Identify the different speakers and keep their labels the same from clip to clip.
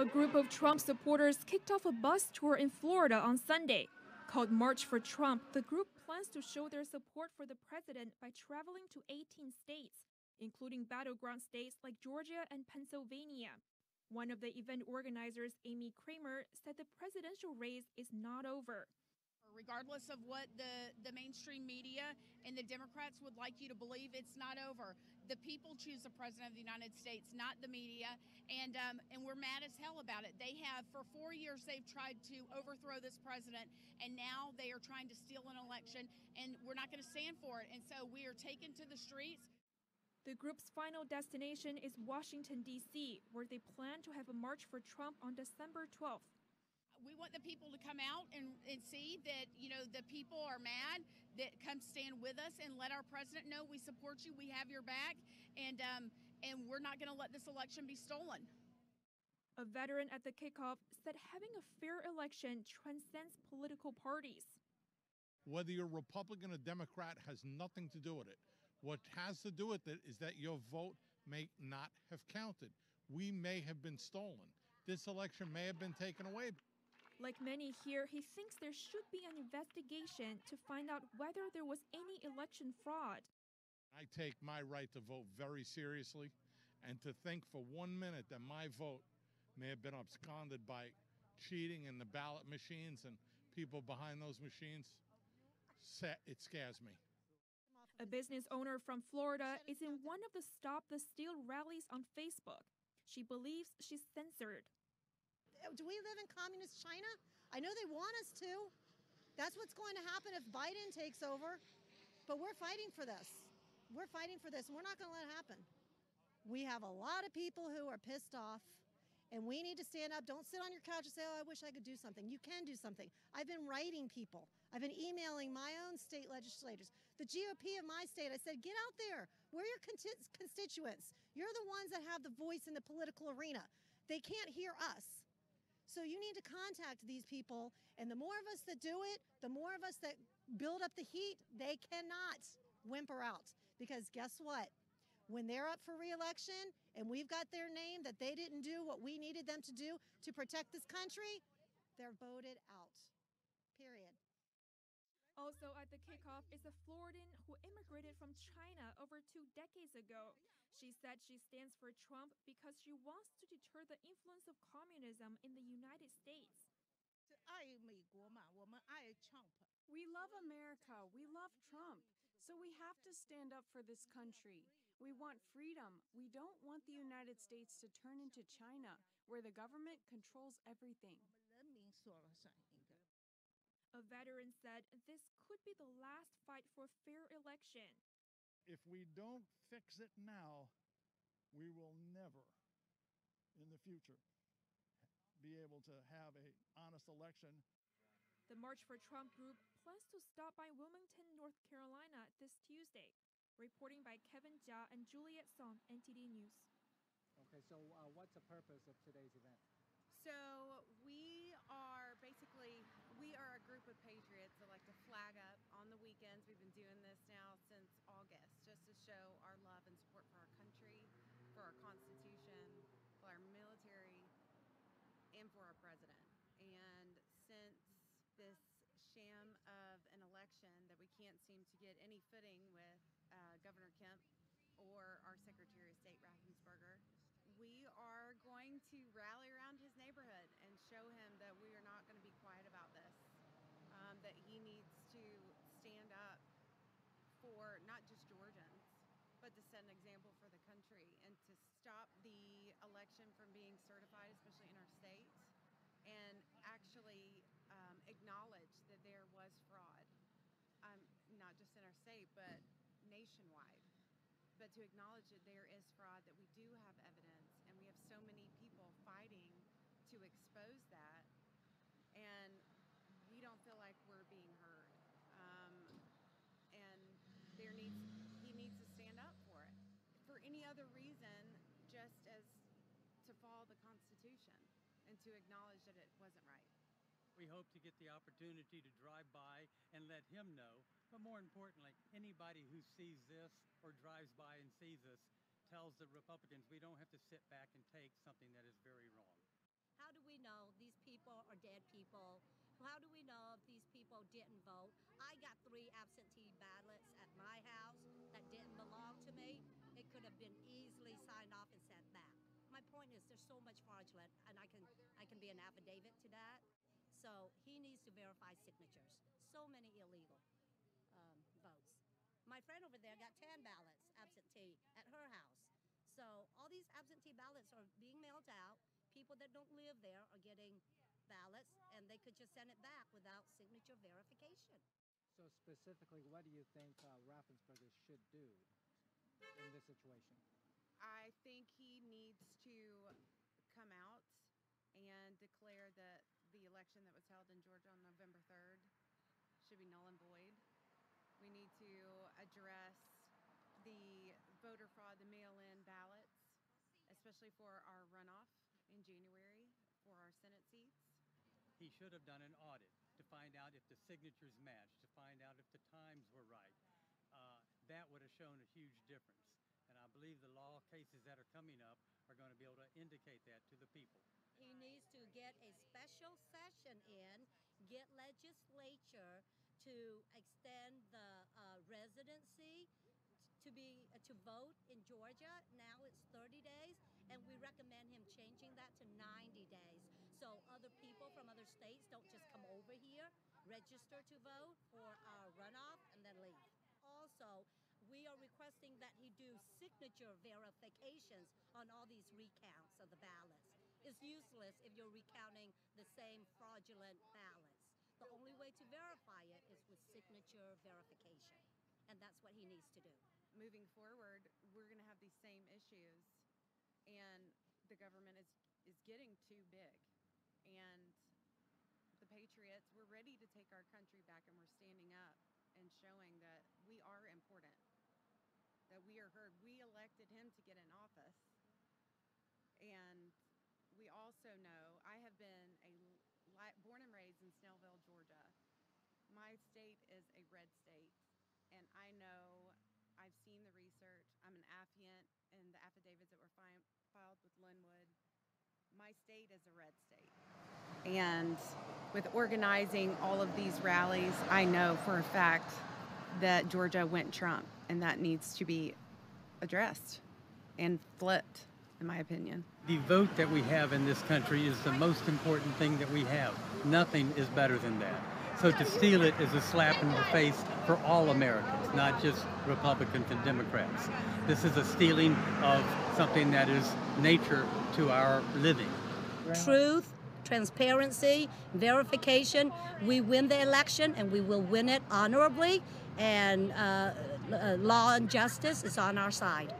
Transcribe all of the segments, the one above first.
Speaker 1: A group of Trump supporters kicked off a bus tour in Florida on Sunday. Called March for Trump, the group plans to show their support for the president by traveling to 18 states, including battleground states like Georgia and Pennsylvania. One of the event organizers, Amy Kramer, said the presidential race is not over.
Speaker 2: Regardless of what the mainstream media and the Democrats would like you to believe, it's not over. The people choose the president of the United States, not the media, and we're mad as hell about it. They have, for 4 years, they've tried to overthrow this president, and now they are trying to steal an election, and we're not going to stand for it. And so we are taken to the streets.
Speaker 1: The group's final destination is Washington, D.C., where they plan to have a march for Trump on December 12th.
Speaker 2: We want the people to come out and see that, the people are mad, that come stand with us and let our president know we support you, we have your back, and we're not going to let this election be stolen.
Speaker 1: A veteran at the kickoff said having a fair election transcends political parties.
Speaker 3: Whether you're Republican or Democrat has nothing to do with it. What has to do with it is that your vote may not have counted. We may have been stolen. This election may have been taken away.
Speaker 1: Like many here, he thinks there should be an investigation to find out whether there was any election fraud.
Speaker 3: I take my right to vote very seriously, and to think for 1 minute that my vote may have been absconded by cheating in the ballot machines and people behind those machines, it scares me.
Speaker 1: A business owner from Florida is in one of the Stop the Steal rallies on Facebook. She believes she's censored.
Speaker 4: Do we live in communist China? I know they want us to. That's what's going to happen if Biden takes over. But we're fighting for this. We're fighting for this, and we're not going to let it happen. We have a lot of people who are pissed off, and we need to stand up. Don't sit on your couch and say, oh, I wish I could do something. You can do something. I've been writing people. I've been emailing my own state legislators. The GOP of my state, I said, get out there. We're your constituents. You're the ones that have the voice in the political arena. They can't hear us. So you need to contact these people, and the more of us that do it, the more of us that build up the heat, they cannot whimper out. Because guess what? When they're up for re-election and we've got their name that they didn't do what we needed them to do to protect this country, they're voted out. Period.
Speaker 1: Also at the kickoff is a Floridian who immigrated from China over 2 decades ago. She said she stands for Trump because she wants to deter the influence of communism in the United States.
Speaker 5: We love America. We love Trump. So we have to stand up for this country. We want freedom. We don't want the United States to turn into China, where the government controls everything.
Speaker 1: A veteran said this could be the last fight for a fair election.
Speaker 6: If we don't fix it now, we will never, in the future, be able to have an honest election.
Speaker 1: The March for Trump group plans to stop by Wilmington, North Carolina this Tuesday. Reporting by Kevin Jia and Juliet Song, NTD News.
Speaker 7: Okay, so what's the purpose of today's event?
Speaker 8: So we are a group of patriots that like to flag up on the weekends. We've been doing this now since August, just to show our love and support for our country, for our Constitution, for our military, and for our president. And since this sham of an election that we can't seem to get any footing with Governor Kemp or our Secretary of State Raffensperger, we are going to rally around his neighborhood and show him that we are not going to be quiet about this, that he needs to stand up for not just Georgians, but to set an example for the country and to stop the election from being certified, especially in our state, and actually acknowledge that there was fraud, not just in our state, but nationwide. But to acknowledge that there is fraud, that we do have evidence, and we have so many people fighting to expose that, and we don't feel like we're being heard. And he needs to stand up for it. For any other reason, just as to follow the Constitution and to acknowledge that it wasn't right.
Speaker 7: We hope to get the opportunity to drive by and let him know. But more importantly, anybody who sees this or drives by and sees us tells the Republicans we don't have to sit back and take something that is very wrong.
Speaker 9: How do we know these people are dead people? How do we know if these people didn't vote? I got 3 absentee ballots at my house that didn't belong to me. It could have been easily signed off and sent back. My point is there's so much fraudulent, and I can be an affidavit to that. So he needs to verify signatures. So many illegal votes. My friend over there got 10 ballots absentee at her house. So all these absentee ballots are being mailed out. People that don't live there are getting ballots, and they could just send it back without signature verification.
Speaker 10: So specifically, what do you think Raffensperger should do in this situation?
Speaker 8: I think he needs to come out and declare that the election that was held in Georgia on November 3rd should be null and void. We need to address the voter fraud, the mail-in ballots, especially for our runoff in January for our Senate seats.
Speaker 7: He should have done an audit to find out if the signatures matched, to find out if the times were right. That would have shown a huge difference. And I believe the law cases that are coming up are going to be able to indicate that to the people.
Speaker 9: He needs to get a special session in, get legislature to extend the residency to vote in Georgia. Now it's 30 days, and we recommend him changing that to 90 days. So other people from other states don't just come over here, register to vote for our runoff, and then leave. Also, we are requesting that he do signature verifications on all these recounts of the ballots. It's useless if you're recounting the same fraudulent ballots. The only way to verify it is with signature verification, and that's what he needs to do.
Speaker 8: Moving forward, we're going to have these same issues, and the government is getting too big. And the Patriots, we're ready to take our country back, and we're standing up and showing that we are important, that we are heard. We elected him to get in office. And we also know, I have been born and raised in Snellville, Georgia. My state is a red state, and I know, I've seen the research. I'm an affiant in the affidavits that were filed with Linwood. My state is a red state. And with organizing all of these rallies, I know for a fact that Georgia went Trump, and that needs to be addressed and flipped, in my opinion.
Speaker 7: The vote that we have in this country is the most important thing that we have. Nothing is better than that. So to steal it is a slap in the face for all Americans, not just Republicans and Democrats. This is a stealing of something that is nature to our living.
Speaker 9: Truth, transparency, verification. We win the election, and we will win it honorably, and law and justice is on our side.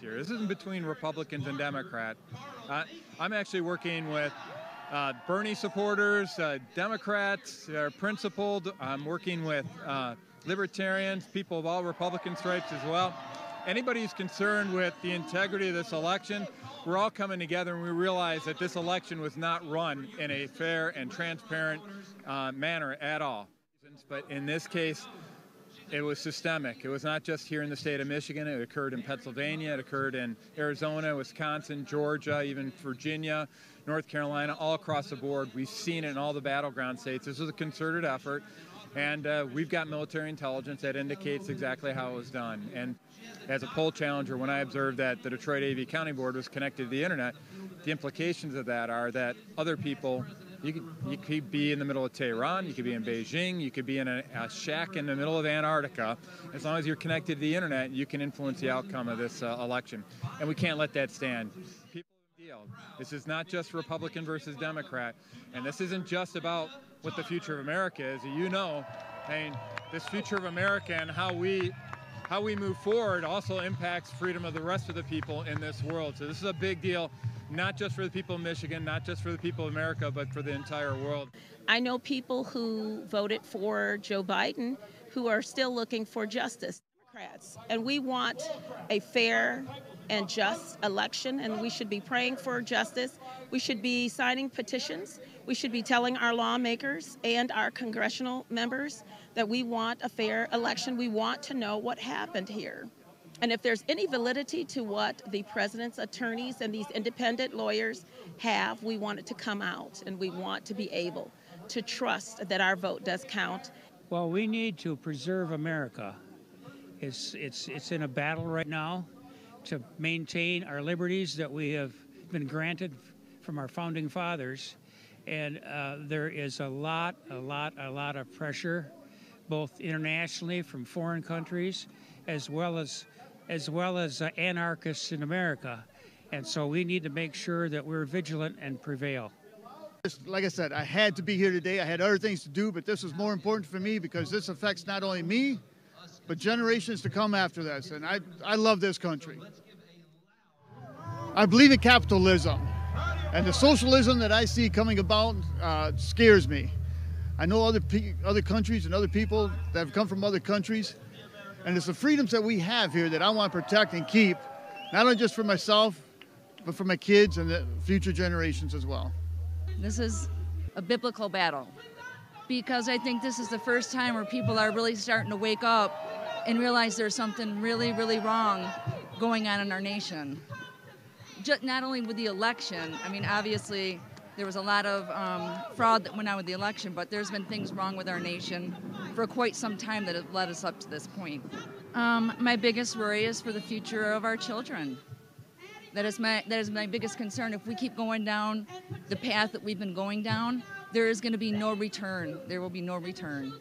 Speaker 11: This isn't between Republicans and Democrats. I'm actually working with Bernie supporters, Democrats, are principled. I'm working with libertarians, people of all Republican stripes as well. Anybody who's concerned with the integrity of this election, we're all coming together, and we realize that this election was not run in a fair and transparent manner at all. But in this case, it was systemic. It was not just here in the state of Michigan. It occurred in Pennsylvania. It occurred in Arizona, Wisconsin, Georgia, even Virginia, North Carolina, all across the board. We've seen it in all the battleground states. This was a concerted effort, and we've got military intelligence that indicates exactly how it was done. And as a poll challenger, when I observed that the Detroit AV County Board was connected to the internet, the implications of that are that other people, you could be in the middle of Tehran, you could be in Beijing, you could be in a shack in the middle of Antarctica. As long as you're connected to the internet, you can influence the outcome of this election. And we can't let that stand. People deal. This is not just Republican versus Democrat. And this isn't just about what the future of America is. You know, I mean, this future of America and how we move forward also impacts freedom of the rest of the people in this world. So this is a big deal. Not just for the people of Michigan, not just for the people of America, but for the entire world.
Speaker 12: I know people who voted for Joe Biden who are still looking for justice. Democrats, and we want a fair and just election, and we should be praying for justice. We should be signing petitions. We should be telling our lawmakers and our congressional members that we want a fair election. We want to know what happened here. And if there's any validity to what the president's attorneys and these independent lawyers have, we want it to come out, and we want to be able to trust that our vote does count.
Speaker 13: Well, we need to preserve America. It's in a battle right now to maintain our liberties that we have been granted from our founding fathers, and there is a lot of pressure, both internationally from foreign countries, as well as anarchists in America, and so we need to make sure that we're vigilant and prevail.
Speaker 6: Like I said, I had to be here today. I had other things to do, but this was more important for me because this affects not only me, but generations to come after this, and I love this country. I believe in capitalism, and the socialism that I see coming about scares me. I know other countries and other people that have come from other countries, and it's the freedoms that we have here that I want to protect and keep, not only just for myself, but for my kids and the future generations as well.
Speaker 14: This is a biblical battle because I think this is the first time where people are really starting to wake up and realize there's something really, really wrong going on in our nation. Just not only with the election, I mean, obviously there was a lot of fraud that went on with the election, but there's been things wrong with our nation for quite some time that have led us up to this point. My biggest worry is for the future of our children. That is my biggest concern. If we keep going down the path that we've been going down, there is going to be no return. There will be no return.